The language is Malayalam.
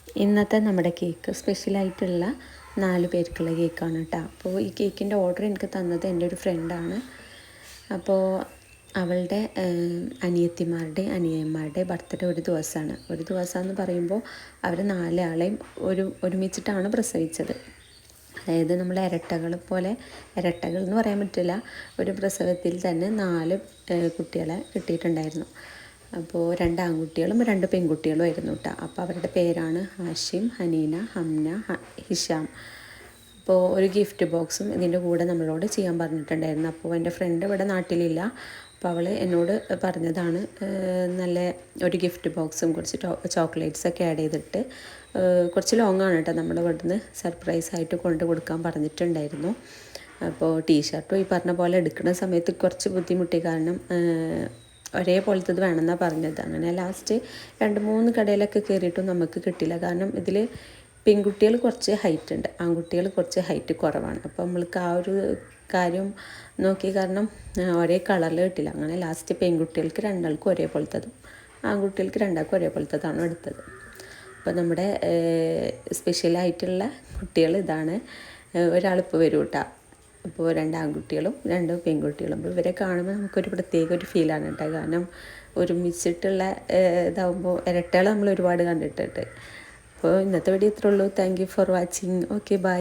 ഇന്നത്തെ നമ്മുടെ കേക്ക് സ്പെഷ്യലായിട്ടുള്ള 4 പേർക്കുള്ള കേക്കാണ് കേട്ടോ. അപ്പോൾ ഈ കേക്കിൻ്റെ ഓർഡർ എനിക്ക് തന്നത് എൻ്റെ ഒരു ഫ്രണ്ടാണ്. അപ്പോൾ അവളുടെ അനിയന്മാരുടെ ബർത്ത്ഡേ ഒരു ദിവസമെന്ന് പറയുമ്പോൾ അവർ 4 ആളെയും ഒരുമിച്ചിട്ടാണ് പ്രസവിച്ചത്. അതായത് നമ്മൾ ഇരട്ടകൾ എന്ന് പറയാൻ പറ്റില്ല, ഒരു പ്രസവത്തിൽ തന്നെ 4 കുട്ടികളെ കിട്ടിയിട്ടുണ്ടായിരുന്നു. അപ്പോൾ 2 ആൺകുട്ടികളും 2 പെൺകുട്ടികളും ആയിരുന്നു കേട്ടോ. അപ്പോൾ അവരുടെ പേരാണ് ഹാഷിം, ഹനീന, ഹംന, ഹിഷാം. അപ്പോൾ ഒരു ഗിഫ്റ്റ് ബോക്സും ഇതിൻ്റെ കൂടെ നമ്മളോട് ചെയ്യാൻ പറഞ്ഞിട്ടുണ്ടായിരുന്നു. അപ്പോൾ എൻ്റെ ഫ്രണ്ട് ഇവിടെ നാട്ടിലില്ല. അപ്പോൾ അവൾ എന്നോട് പറഞ്ഞതാണ് നല്ല ഒരു ഗിഫ്റ്റ് ബോക്സും കുറച്ച് ചോക്ലേറ്റ്സൊക്കെ ആഡ് ചെയ്തിട്ട്, കുറച്ച് ലോങ്ങാണ് കേട്ടോ, നമ്മുടെ ഇവിടുന്ന് സർപ്രൈസായിട്ട് കൊണ്ട് കൊടുക്കാൻ പറഞ്ഞിട്ടുണ്ടായിരുന്നു. അപ്പോൾ ടീഷർട്ടും ഈ പറഞ്ഞ പോലെ എടുക്കുന്ന സമയത്ത് കുറച്ച് ബുദ്ധിമുട്ടി, കാരണം ഒരേപോലത്തത് വേണമെന്നാണ് പറഞ്ഞത്. അങ്ങനെ ലാസ്റ്റ് 2-3 കടയിലൊക്കെ കയറിയിട്ടും നമുക്ക് കിട്ടില്ല. കാരണം ഇതിൽ പെൺകുട്ടികൾ കുറച്ച് ഹൈറ്റ് ഉണ്ട്, ആൺകുട്ടികൾ കുറച്ച് ഹൈറ്റ് കുറവാണ്. അപ്പോൾ നമ്മൾക്ക് ആ ഒരു കാര്യം നോക്കി, കാരണം ഒരേ കളറിൽ കിട്ടില്ല. അങ്ങനെ ലാസ്റ്റ് പെൺകുട്ടികൾക്ക് 2 ആൾക്കും ഒരേപോലത്തതും ആൺകുട്ടികൾക്ക് 2 ആൾക്കും ഒരേപോലത്തതാണ് എടുത്തത്. അപ്പോൾ നമ്മുടെ സ്പെഷ്യലായിട്ടുള്ള കുട്ടികൾ ഇതാണ്. ഒരാളിപ്പോൾ വരും കേട്ടോ. അപ്പോൾ 2 ആൺകുട്ടികളും 2 പെൺകുട്ടികളും. അപ്പോൾ ഇവരെ കാണുമ്പോൾ നമുക്കൊരു പ്രത്യേക ഒരു ഫീലാണ് കേട്ടോ. കാരണം ഒരുമിച്ചിട്ടുള്ള ഇതാവുമ്പോൾ ഇരട്ടകൾ നമ്മൾ ഒരുപാട് കണ്ടിട്ടുണ്ട്. അപ്പോൾ ഇന്നത്തെ വീഡിയോ ഇത്രേ ഉള്ളൂ. Thank you for watching. Okay, by.